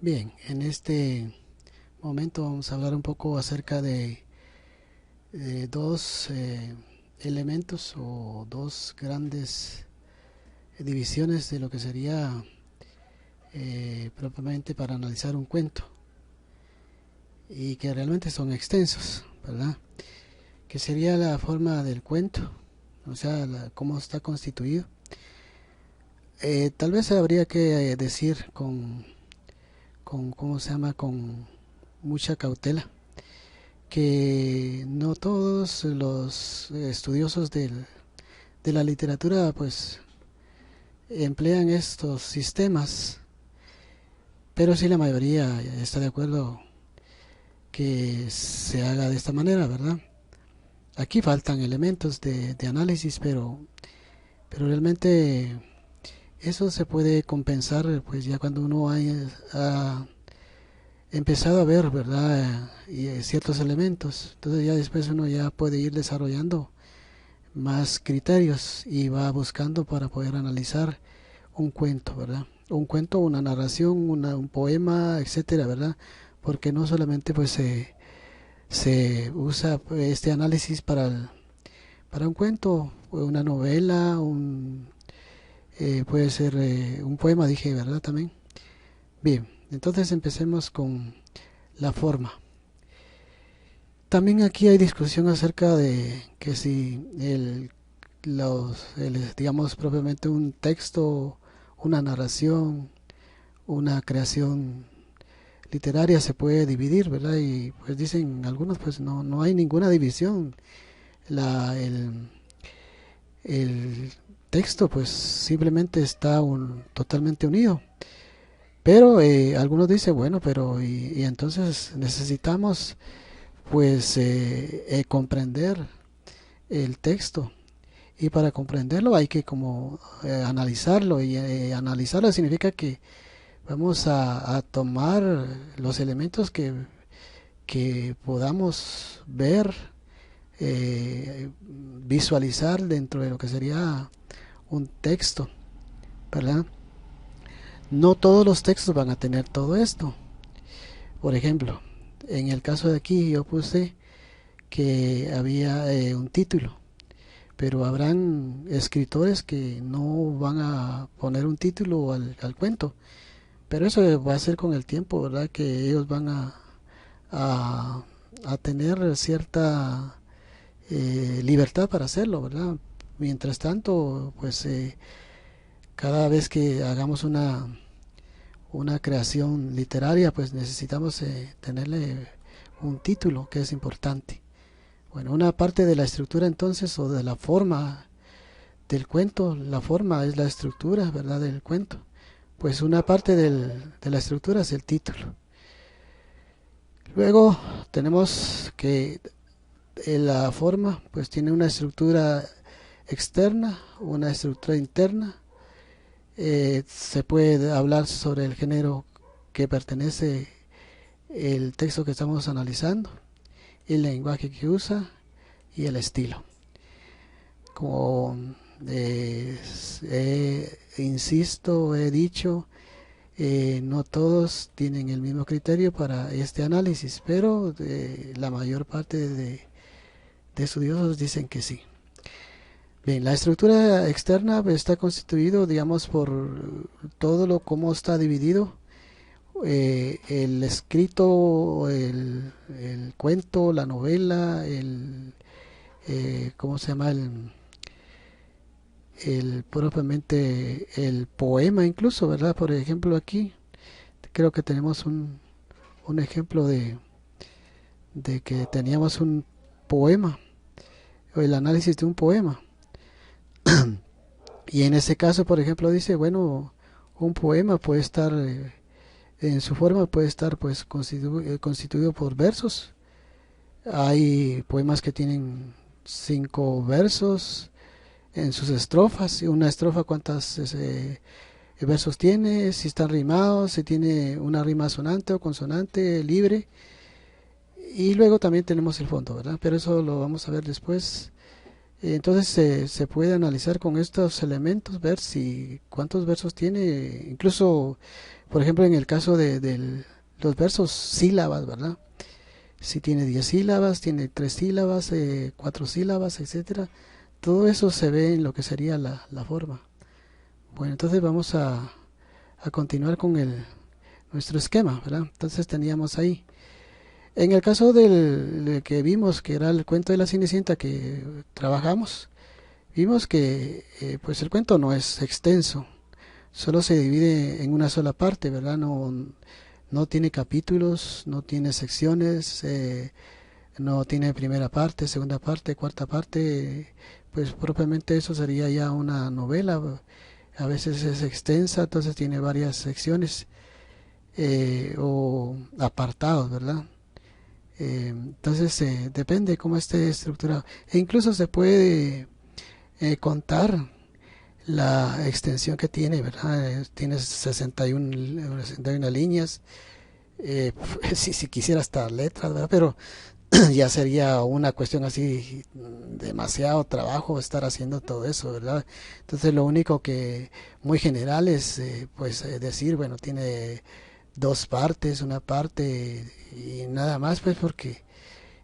Bien, en este momento vamos a hablar un poco acerca de dos elementos o dos grandes divisiones de lo que sería propiamente para analizar un cuento y que realmente son extensos, ¿verdad? Que sería la forma del cuento, o sea, cómo está constituido. Tal vez habría que decir ¿cómo se llama? Con mucha cautela que no todos los estudiosos de la literatura pues emplean estos sistemas, pero sí la mayoría está de acuerdo que se haga de esta manera, ¿verdad? Aquí faltan elementos de análisis, pero realmente eso se puede compensar pues ya cuando uno ha empezado a ver, ¿verdad? Ciertos elementos, entonces ya después uno ya puede ir desarrollando más criterios y va buscando para poder analizar un cuento, ¿verdad? Un cuento, una narración, un poema, etcétera, ¿verdad? Porque no solamente pues se usa este análisis para un cuento, una novela, puede ser un poema, dije, ¿verdad? También. Bien, entonces empecemos con la forma. También aquí hay discusión acerca de que si digamos propiamente un texto, una narración, una creación literaria se puede dividir, ¿verdad? Y pues dicen algunos, pues no hay ninguna división. La, el texto pues simplemente está totalmente unido. Pero algunos dicen, bueno, pero y entonces necesitamos pues comprender el texto. Y para comprenderlo hay que como analizarlo y analizarlo significa que vamos a tomar los elementos que podamos ver, visualizar dentro de lo que sería un texto, ¿verdad? No todos los textos van a tener todo esto. Por ejemplo, en el caso de aquí yo puse que había un título, pero habrán escritores que no van a poner un título al cuento, pero eso va a ser con el tiempo, ¿verdad? Que ellos van a, a tener cierta libertad para hacerlo, ¿verdad? Mientras tanto, pues cada vez que hagamos una creación literaria, pues necesitamos tenerle un título que es importante. Bueno, una parte de la estructura entonces o de la forma del cuento, la forma es la estructura, ¿verdad? Del cuento. Pues una parte de la estructura es el título. Luego tenemos que la forma pues tiene una estructura externa, una estructura interna. Se puede hablar sobre el género que pertenece el texto que estamos analizando, el lenguaje que usa y el estilo. Como insisto, he dicho, no todos tienen el mismo criterio para este análisis, pero la mayor parte de estudiosos dicen que sí. Bien, la estructura externa está constituido, digamos, por todo lo cómo está dividido el escrito, el cuento, la novela, ¿cómo se llama? El propiamente el poema incluso, ¿verdad? Por ejemplo, aquí creo que tenemos un ejemplo de que teníamos un poema, o el análisis de un poema. Y en ese caso, por ejemplo, dice, bueno, un poema puede estar, en su forma puede estar pues constituido por versos. Hay poemas que tienen 5 versos en sus estrofas. Y una estrofa, ¿cuántas versos tiene? Si están rimados, si tiene una rima sonante o consonante libre. Y luego también tenemos el fondo, ¿verdad? Pero eso lo vamos a ver después. Entonces se puede analizar con estos elementos, ver si cuántos versos tiene, incluso Por ejemplo, en el caso los versos, sílabas, ¿verdad? Si tiene 10 sílabas, tiene 3 sílabas, 4 sílabas, etcétera. Todo eso se ve en lo que sería la forma. Bueno, entonces vamos a continuar con nuestro esquema, ¿verdad? Entonces teníamos ahí. En el caso del que vimos, que era el cuento de la Cenicienta que trabajamos, vimos que pues el cuento no es extenso, solo se divide en una sola parte, ¿verdad? No tiene capítulos, no tiene secciones, no tiene primera parte, segunda parte, cuarta parte, pues propiamente eso sería ya una novela. A veces es extensa, entonces tiene varias secciones o apartados, ¿verdad? Entonces depende cómo esté estructurado. E incluso se puede contar la extensión que tiene, ¿verdad? Tiene 61 líneas. Si quisiera hasta letras, ¿verdad? Pero ya sería una cuestión así, demasiado trabajo estar haciendo todo eso, ¿verdad? Entonces lo único que muy general es pues decir, bueno, tiene dos partes, una parte y nada más, pues porque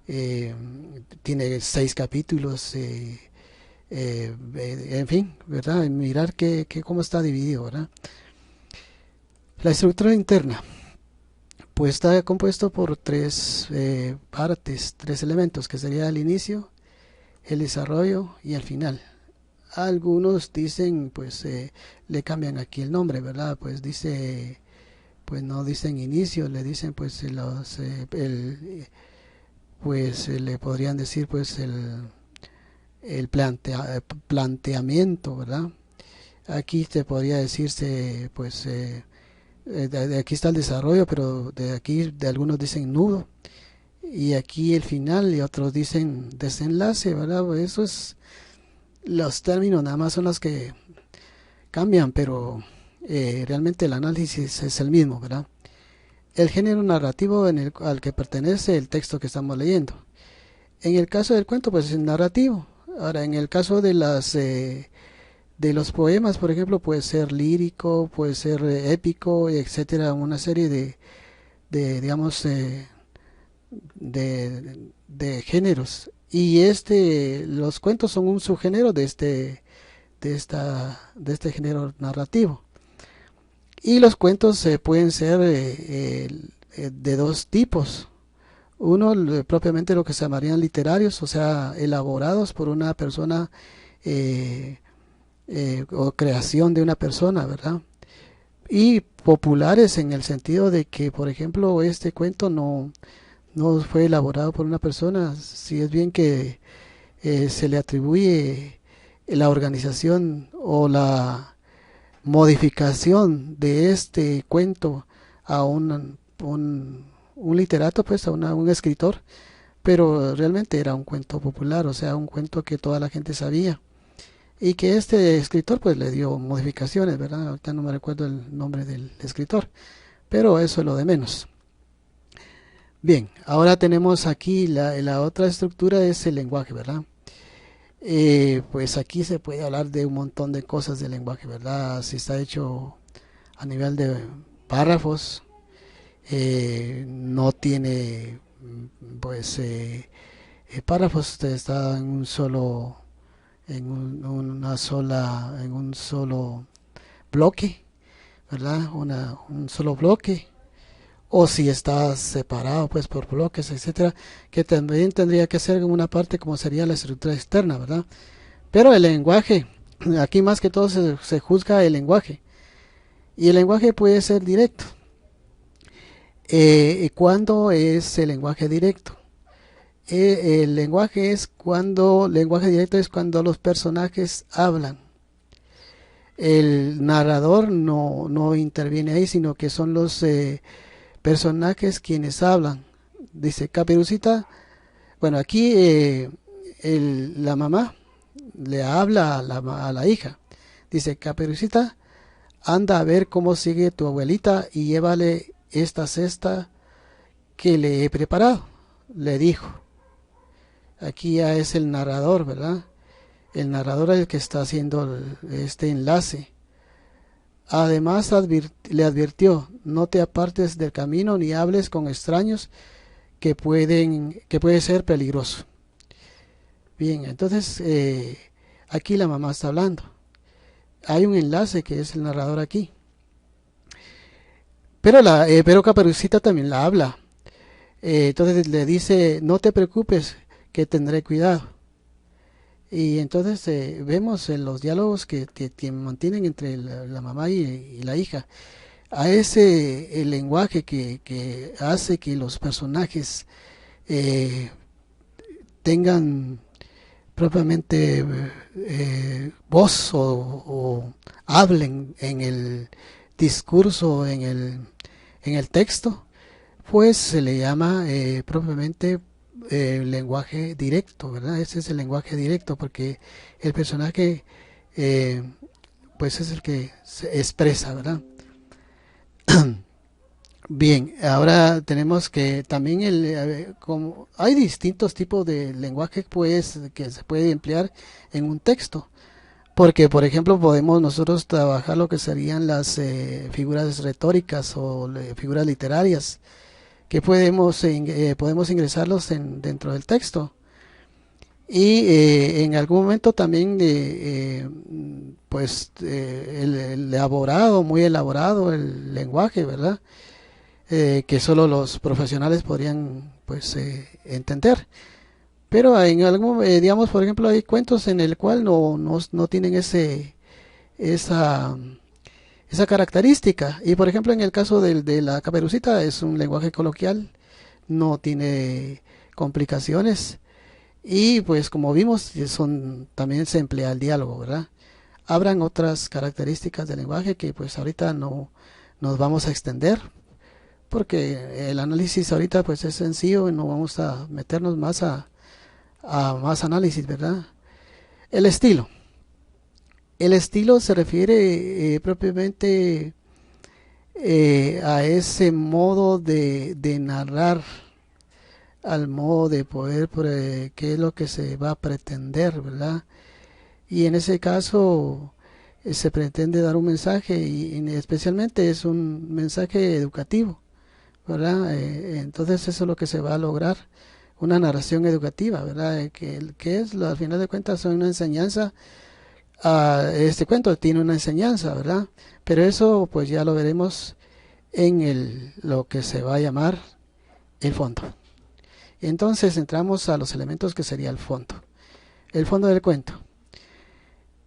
eh, tiene 6 capítulos, en fin, ¿verdad? Mirar cómo está dividido, ¿verdad? La estructura interna, pues está compuesto por tres partes, tres elementos, que sería el inicio, el desarrollo y el final. Algunos dicen, pues le cambian aquí el nombre, ¿verdad? Pues dice, pues no dicen inicio, le dicen pues le podrían decir pues planteamiento, ¿verdad? Aquí te podría decirse pues de aquí está el desarrollo, pero de aquí de algunos dicen nudo y aquí el final y otros dicen desenlace, ¿verdad? Pues eso es, los términos nada más son los que cambian, pero realmente el análisis es el mismo, ¿verdad? El género narrativo al que pertenece el texto que estamos leyendo. En el caso del cuento, pues es narrativo. Ahora, en el caso de los poemas, por ejemplo, puede ser lírico, puede ser épico, etcétera, una serie digamos, de géneros. Y los cuentos son un subgénero de este género narrativo. Y los cuentos pueden ser de dos tipos. Uno, propiamente lo que se llamarían literarios, o sea, elaborados por una persona eh, o creación de una persona, ¿verdad? Y populares en el sentido de que, por ejemplo, este cuento no fue elaborado por una persona, si es bien que se le atribuye la organización o la modificación de este cuento a un literato, pues a un escritor, pero realmente era un cuento popular, o sea, un cuento que toda la gente sabía y que este escritor pues le dio modificaciones, ¿verdad? Ahorita no me recuerdo el nombre del escritor, pero eso es lo de menos. Bien, ahora tenemos aquí la otra estructura, es el lenguaje, ¿verdad? Pues aquí se puede hablar de un montón de cosas del lenguaje, ¿verdad? Si está hecho a nivel de párrafos, no tiene pues párrafos, está en un solo en un solo bloque, ¿verdad? Un solo bloque, o si está separado pues por bloques, etcétera, que también tendría que ser una parte como sería la estructura externa, ¿verdad? Pero el lenguaje, aquí más que todo se juzga el lenguaje, y el lenguaje puede ser directo. ¿Cuándo es el lenguaje directo? El lenguaje directo es cuando los personajes hablan. El narrador no interviene ahí, sino que son los personajes quienes hablan. Dice Caperucita, bueno, aquí la mamá le habla a la hija. Dice, Caperucita, anda a ver cómo sigue tu abuelita y llévale esta cesta que le he preparado, le dijo. Aquí ya es el narrador, ¿verdad? El narrador es el que está haciendo este enlace Además le advirtió, no te apartes del camino ni hables con extraños que puede ser peligroso. Bien, entonces aquí la mamá está hablando. Hay un enlace que es el narrador aquí. Pero Caperucita también la habla. Entonces le dice, no te preocupes, que tendré cuidado. Y entonces vemos en los diálogos que mantienen entre la mamá y la hija, a ese el lenguaje que hace que los personajes eh, tengan propiamente voz o hablen en el discurso, en el texto, pues se le llama propiamente lenguaje directo, ¿verdad? Ese es el lenguaje directo porque el personaje eh, pues es el que se expresa, ¿verdad? Bien, ahora tenemos que también como hay distintos tipos de lenguaje pues que se puede emplear en un texto, porque por ejemplo podemos nosotros trabajar lo que serían las figuras retóricas o figuras literarias que podemos ingresarlos dentro del texto y en algún momento también pues muy elaborado el lenguaje, ¿verdad? Que solo los profesionales podrían pues entender. Pero en algún, digamos, por ejemplo, hay cuentos en el cual no tienen esa, esa característica. Y por ejemplo, en el caso de la Caperucita es un lenguaje coloquial, no tiene complicaciones. Y pues como vimos, también se emplea el diálogo, ¿verdad? Habrán otras características del lenguaje que pues ahorita no nos vamos a extender porque el análisis ahorita pues es sencillo y no vamos a meternos más a más análisis, ¿verdad? El estilo. El estilo se refiere propiamente a ese modo de narrar, al modo de poder, qué es lo que se va a pretender, ¿verdad? Y en ese caso se pretende dar un mensaje y especialmente es un mensaje educativo, ¿verdad? Entonces eso es lo que se va a lograr, una narración educativa, ¿verdad? Que es, al final de cuentas, una enseñanza. Este cuento tiene una enseñanza, ¿verdad? Pero eso pues ya lo veremos en lo que se va a llamar el fondo. Entonces entramos a los elementos que sería el fondo. El fondo del cuento.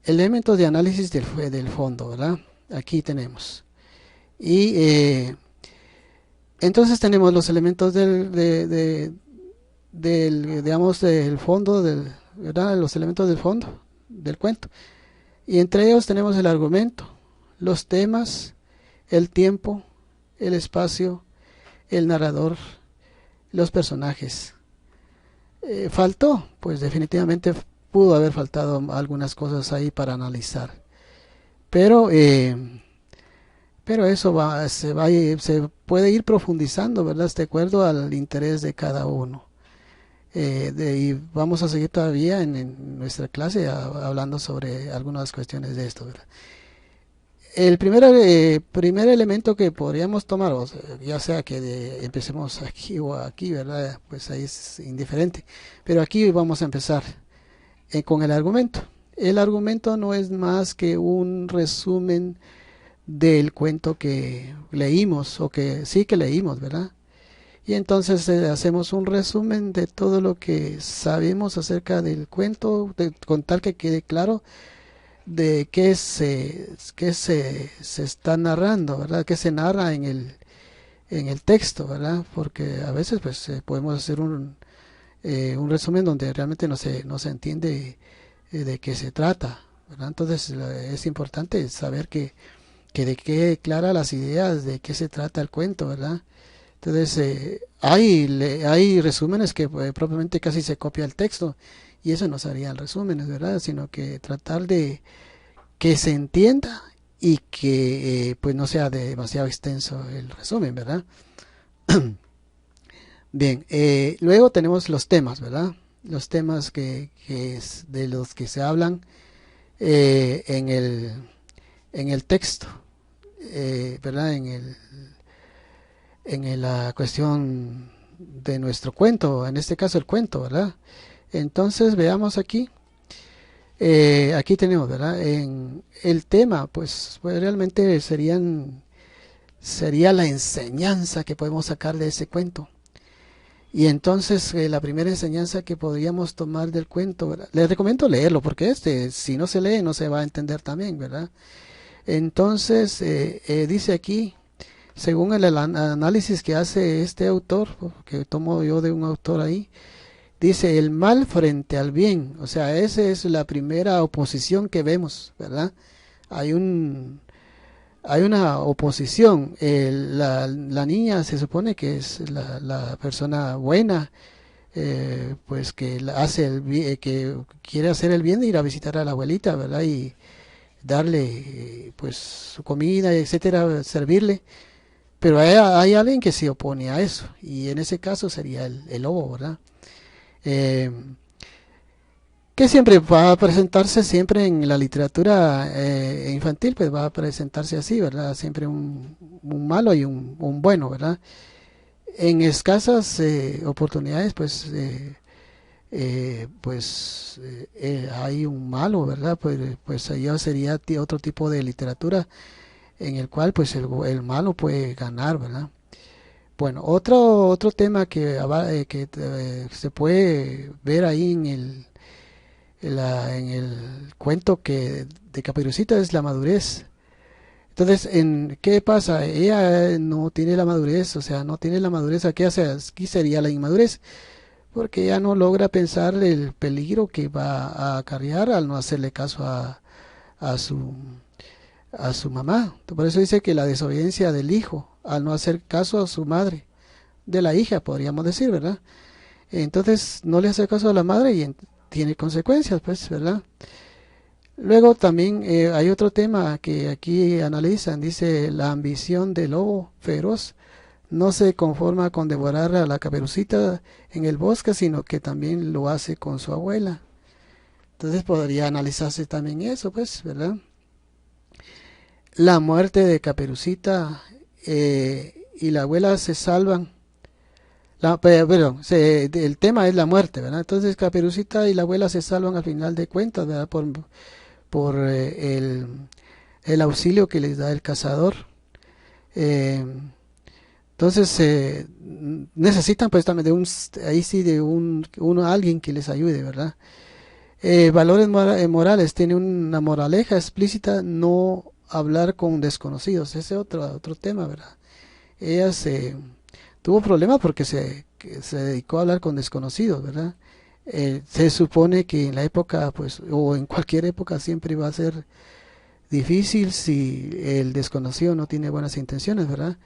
Elementos de análisis del fondo, ¿verdad? Aquí tenemos. Y entonces tenemos los elementos digamos, del fondo, ¿verdad? Los elementos del fondo del cuento. Y entre ellos tenemos el argumento, los temas, el tiempo, el espacio, el narrador, los personajes. Faltó, pues definitivamente pudo haber faltado algunas cosas ahí para analizar. Pero, pero eso se puede ir profundizando, ¿verdad? De acuerdo al interés de cada uno. Y vamos a seguir todavía en nuestra clase hablando sobre algunas cuestiones de esto, ¿verdad? El primer elemento que podríamos tomar, o sea, ya sea que empecemos aquí o aquí, ¿verdad? Pues ahí es indiferente. Pero aquí vamos a empezar con el argumento. El argumento no es más que un resumen del cuento que leímos, o que sí que leímos, ¿verdad? Y entonces hacemos un resumen de todo lo que sabemos acerca del cuento, con tal que quede claro de qué se está narrando, ¿verdad? Qué se narra en el texto, ¿verdad? Porque a veces pues podemos hacer un resumen donde realmente no se entiende de qué se trata, ¿verdad? Entonces es importante saber que de qué clara las ideas de qué se trata el cuento, ¿verdad? Entonces hay resúmenes que propiamente casi se copia el texto y eso no serían resúmenes, ¿verdad? Sino que tratar de que se entienda y que pues no sea demasiado extenso el resumen, ¿verdad? Bien, luego tenemos los temas, ¿verdad? Los temas que es de los que se hablan en el texto, ¿verdad? La cuestión de nuestro cuento, en este caso el cuento, ¿verdad? Entonces veamos aquí, aquí tenemos, ¿verdad? En el tema, pues realmente sería la enseñanza que podemos sacar de ese cuento. Y entonces la primera enseñanza que podríamos tomar del cuento, ¿verdad? Les recomiendo leerlo porque si no se lee no se va a entender también, ¿verdad? Entonces dice aquí, según el análisis que hace este autor, que tomo yo de un autor ahí, dice el mal frente al bien, o sea, esa es la primera oposición que vemos, ¿verdad? Hay un, hay una oposición, la niña se supone que es la persona buena, pues que hace que quiere hacer el bien de ir a visitar a la abuelita, ¿verdad? Y darle pues su comida, etcétera, servirle. Pero hay alguien que se opone a eso, y en ese caso sería el lobo, ¿verdad? Eh, que siempre va a presentarse siempre en la literatura infantil, pues va a presentarse así, ¿verdad? Siempre un malo y un bueno, ¿verdad? En escasas oportunidades, hay un malo, ¿verdad? Pues allá sería otro tipo de literatura en el cual pues el malo puede ganar, ¿verdad? Bueno, otro tema que se puede ver ahí en el cuento de Caperucita es la madurez. Entonces, ¿qué pasa? Ella no tiene la madurez, o sea, no tiene la madurez. Aquí sería la inmadurez, porque ella no logra pensar el peligro que va a acarrear al no hacerle caso a su, a su mamá. Por eso dice que la desobediencia del hijo, al no hacer caso a su madre, de la hija, podríamos decir, ¿verdad? Entonces, no le hace caso a la madre y tiene consecuencias, pues, ¿verdad? Luego también hay otro tema que aquí analizan, dice la ambición del lobo feroz no se conforma con devorar a la caperucita en el bosque, sino que también lo hace con su abuela. Entonces podría analizarse también eso, pues, ¿verdad? La muerte de Caperucita y la abuela se salvan. Perdón, el tema es la muerte, ¿verdad? Entonces Caperucita y la abuela se salvan al final de cuentas, ¿verdad? Por el auxilio que les da el cazador. Eh, entonces necesitan pues también ahí sí de alguien que les ayude, ¿verdad? Valores morales, tiene una moraleja explícita, no hablar con desconocidos, ese es otro tema, ¿verdad? Ella tuvo problemas porque que se dedicó a hablar con desconocidos, ¿verdad? Se supone que en la época, pues, o en cualquier época siempre va a ser difícil si el desconocido no tiene buenas intenciones, ¿verdad?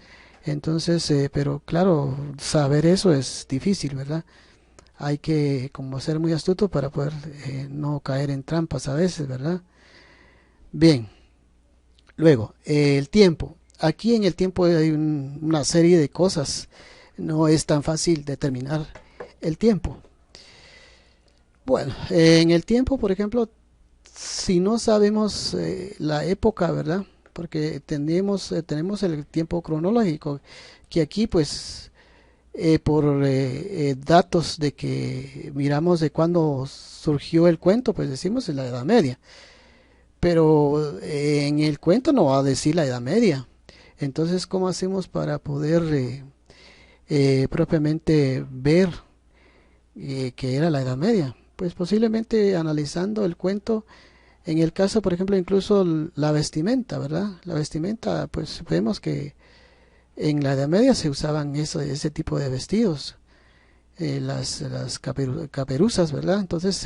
Entonces, pero claro, saber eso es difícil, ¿verdad? Hay que como ser muy astuto para poder no caer en trampas a veces, ¿verdad? Bien, luego, el tiempo. Aquí en el tiempo hay una serie de cosas. No es tan fácil determinar el tiempo. Bueno, en el tiempo, por ejemplo, si no sabemos la época, ¿verdad? Porque tenemos el tiempo cronológico, que aquí pues por datos de que miramos de cuándo surgió el cuento, pues decimos en la Edad Media. Pero en el cuento no va a decir la Edad Media. Entonces, ¿cómo hacemos para poder propiamente ver que era la Edad Media? Pues posiblemente analizando el cuento. En el caso, por ejemplo, incluso la vestimenta, ¿verdad? La vestimenta, pues vemos que en la Edad Media se usaban ese tipo de vestidos, las caperuzas, ¿verdad? Entonces,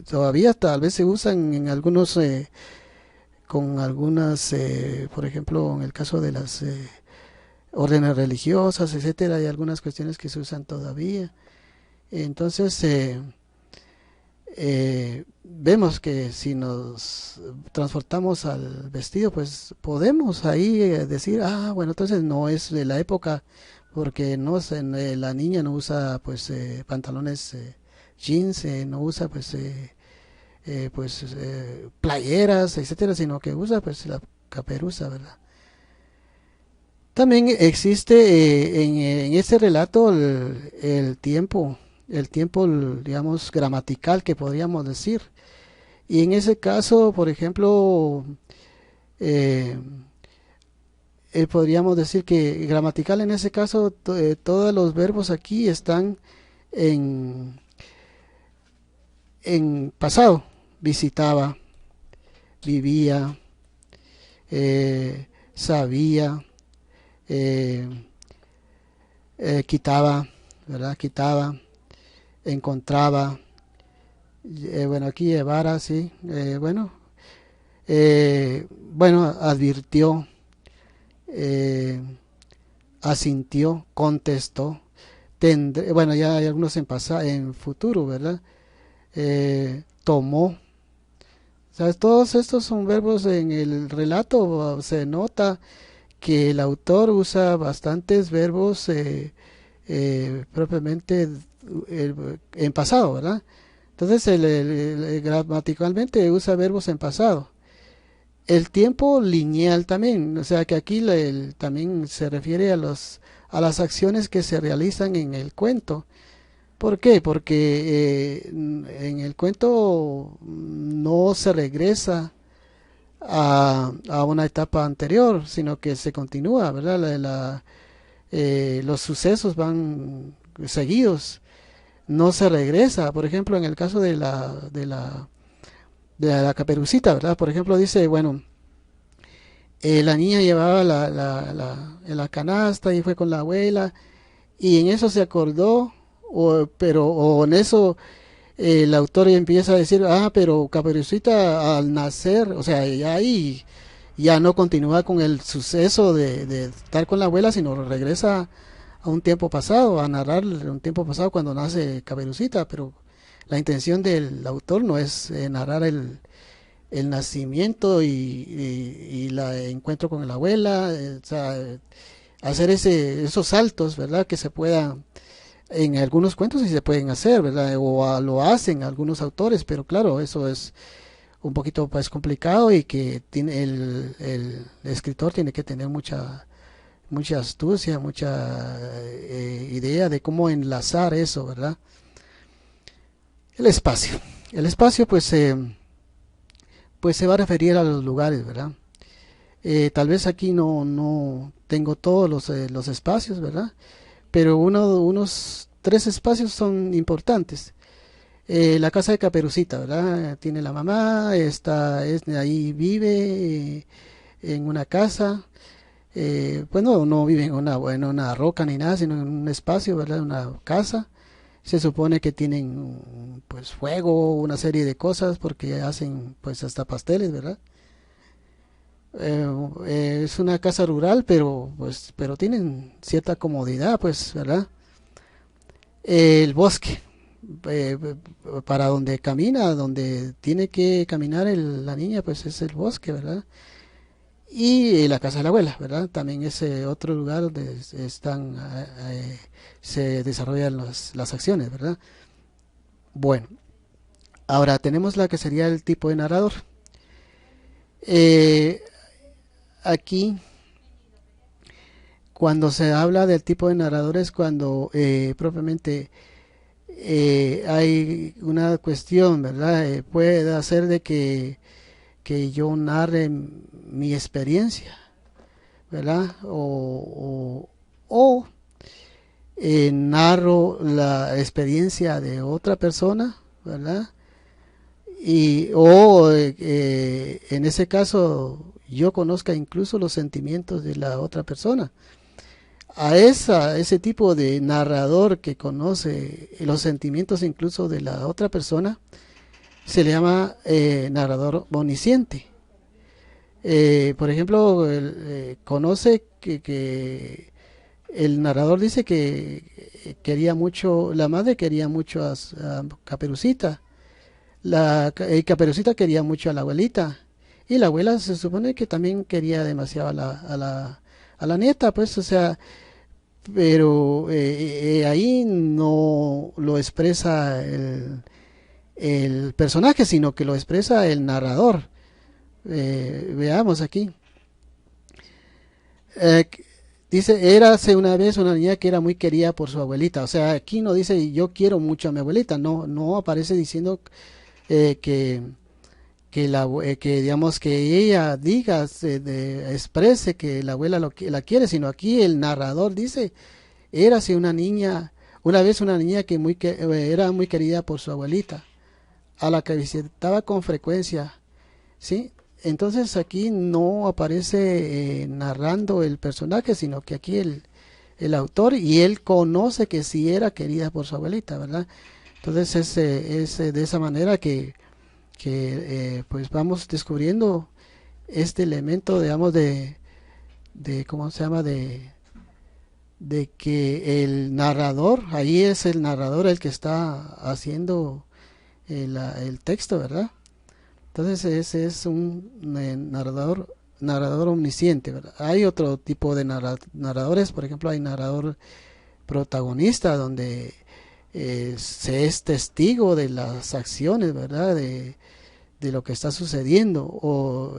todavía tal vez se usan en algunos, con algunas, por ejemplo, en el caso de las órdenes religiosas, etcétera, hay algunas cuestiones que se usan todavía. Entonces, vemos que si nos transportamos al vestido, pues podemos ahí decir, ah, bueno, entonces no es de la época, porque no la niña no usa pues pantalones jeans, no usa playeras, etcétera, sino que usa pues caperuza, ¿verdad? También existe en este relato el tiempo, digamos, gramatical que podríamos decir. Y en ese caso, por ejemplo, eh, podríamos decir que gramatical en ese caso, todos los verbos aquí están en, en pasado. Visitaba, vivía, sabía, eh, quitaba, ¿verdad? Quitaba, encontraba, bueno, aquí llevara, sí, bueno, advirtió, eh, asintió, contestó, tendré, bueno, ya hay algunos en pasado, en futuro, ¿verdad? Tomó, ¿sabes? Todos estos son verbos en el relato, se nota que el autor usa bastantes verbos propiamente en pasado, ¿verdad? Entonces, gramaticalmente usa verbos en pasado. El tiempo lineal también, o sea que aquí también se refiere a las acciones que se realizan en el cuento. ¿Por qué? Porque en el cuento no se regresa a una etapa anterior, sino que se continúa, ¿verdad? Los sucesos van seguidos, no se regresa. Por ejemplo, en el caso de la caperucita, ¿verdad? Por ejemplo, dice, bueno, la niña llevaba la canasta y fue con la abuela y en eso se acordó, o en eso el autor empieza a decir, ah, pero Caperucita al nacer, o sea, ya ahí ya no continúa con el suceso de estar con la abuela, sino regresa a un tiempo pasado, a narrar un tiempo pasado cuando nace Caperucita, pero la intención del autor no es narrar el nacimiento y la encuentro con la abuela, o sea, hacer esos saltos, ¿verdad? Que se puedan, en algunos cuentos sí se pueden hacer, ¿verdad? Lo hacen algunos autores, pero claro, eso es un poquito pues complicado y que tiene el escritor tiene que tener mucha astucia, mucha idea de cómo enlazar eso, ¿verdad? El espacio. El espacio pues se va a referir a los lugares, ¿verdad? Tal vez aquí no tengo todos los espacios, ¿verdad? Pero unos tres espacios son importantes. La casa de Caperucita, ¿verdad? Tiene la mamá, ahí vive en una casa. Pues no vive en una roca ni nada, sino en un espacio, ¿verdad? Una casa. Se supone que tienen pues fuego, una serie de cosas, porque hacen pues hasta pasteles, ¿verdad? Es una casa rural, pero tienen cierta comodidad, pues, ¿verdad? El bosque, eh, para donde camina, donde tiene que caminar la niña, pues es el bosque, ¿verdad? Y la casa de la abuela, ¿verdad? También es otro lugar donde se desarrollan las acciones, ¿verdad? Bueno, ahora tenemos la que sería el tipo de narrador. Eh, Aquí, cuando se habla del tipo de narradores, cuando propiamente hay una cuestión, ¿verdad? Puede ser de que yo narre mi experiencia, ¿verdad? O narro la experiencia de otra persona, ¿verdad? En ese caso yo conozca incluso los sentimientos de la otra persona. Ese tipo de narrador que conoce los sentimientos incluso de la otra persona se le llama narrador omnisciente. Por ejemplo, conoce que el narrador dice que quería mucho, la madre quería mucho a Caperucita, Caperucita quería mucho a la abuelita y la abuela se supone que también quería demasiado a la nieta, pues, o sea, pero ahí no lo expresa el personaje, sino que lo expresa el narrador. Veamos aquí. Eh, dice, érase una vez una niña que era muy querida por su abuelita. O sea, aquí no dice yo quiero mucho a mi abuelita, no, no aparece diciendo que que digamos que ella diga, exprese que la abuela la quiere, sino aquí el narrador dice, érase una niña, una vez una niña era muy querida por su abuelita, a la que visitaba con frecuencia, ¿sí? Entonces aquí no aparece narrando el personaje, sino que aquí el autor y él conoce que sí era querida por su abuelita, ¿verdad? Entonces es de esa manera que pues vamos descubriendo este elemento, digamos, de ¿cómo se llama? De que el narrador, ahí es el narrador el que está haciendo el texto, ¿verdad? Entonces ese es un narrador omnisciente, ¿verdad? Hay otro tipo de narradores, por ejemplo, hay narrador protagonista, donde se es testigo de las acciones, ¿verdad? De lo que está sucediendo. O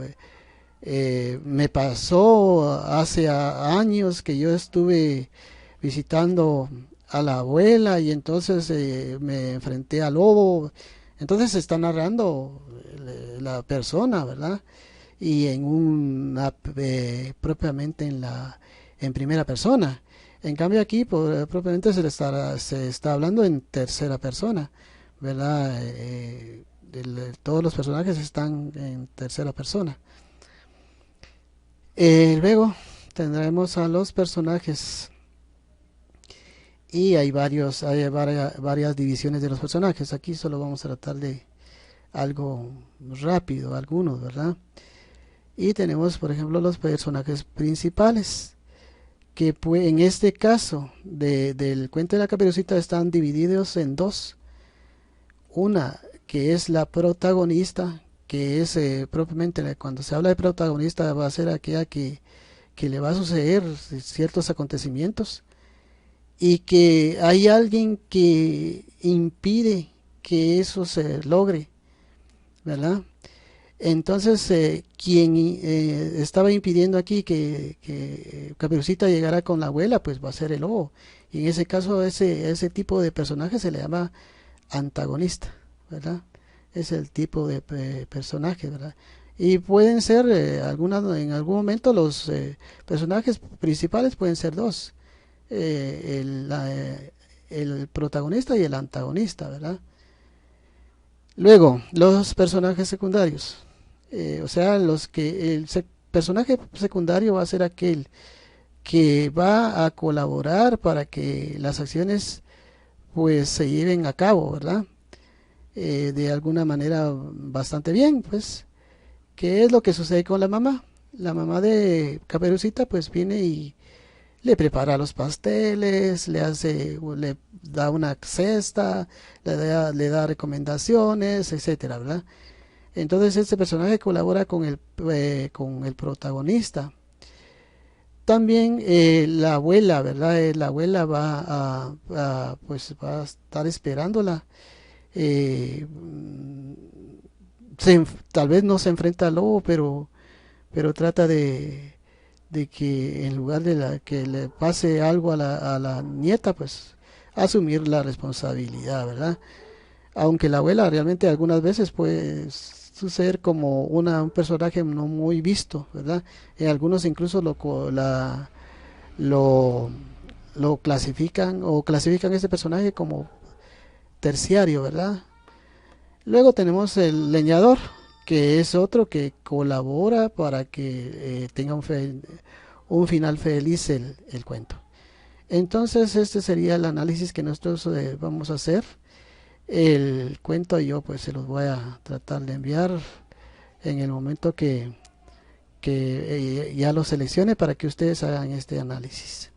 me pasó hace años que yo estuve visitando a la abuela y entonces me enfrenté al lobo. Entonces se está narrando la persona, ¿verdad? Y en una propiamente en primera persona. En cambio aquí propiamente se está hablando en tercera persona, ¿verdad? Todos los personajes están en tercera persona. Luego tendremos a los personajes y varias divisiones de los personajes. Aquí solo vamos a tratar de algo rápido, algunos, ¿verdad? Y tenemos, por ejemplo, los personajes principales, que en este caso del cuento de la Caperucita están divididos en dos. Una que es la protagonista, que es propiamente cuando se habla de protagonista va a ser aquella que le va a suceder ciertos acontecimientos y que hay alguien que impide que eso se logre, ¿verdad? Entonces, quien estaba impidiendo aquí que Caperucita llegara con la abuela, pues va a ser el lobo. Y en ese caso, ese tipo de personaje se le llama antagonista, ¿verdad? Es el tipo de personaje, ¿verdad? Y pueden ser, en algún momento, los personajes principales pueden ser dos, el protagonista y el antagonista, ¿verdad? Luego, los personajes secundarios. O sea, el personaje secundario va a ser aquel que va a colaborar para que las acciones pues se lleven a cabo, ¿verdad? De alguna manera bastante bien, pues. ¿Qué es lo que sucede con la mamá? La mamá de Caperucita pues viene y le prepara los pasteles, le da una cesta, le da recomendaciones, etcétera, ¿verdad? Entonces este personaje colabora con el protagonista. También la abuela, ¿verdad? La abuela pues va a estar esperándola. Eh, Tal vez no se enfrenta al lobo, pero trata de que en lugar de que le pase algo a la nieta, pues asumir la responsabilidad, ¿verdad? Aunque la abuela realmente algunas veces puede suceder como un personaje no muy visto, ¿verdad? Algunos incluso lo, lo clasifican o clasifican este personaje como terciario, ¿verdad? Luego tenemos el leñador, que es otro que colabora para que tenga un final feliz el cuento. Entonces este sería el análisis que nosotros vamos a hacer. El cuento yo pues se los voy a tratar de enviar en el momento que ya lo seleccione para que ustedes hagan este análisis.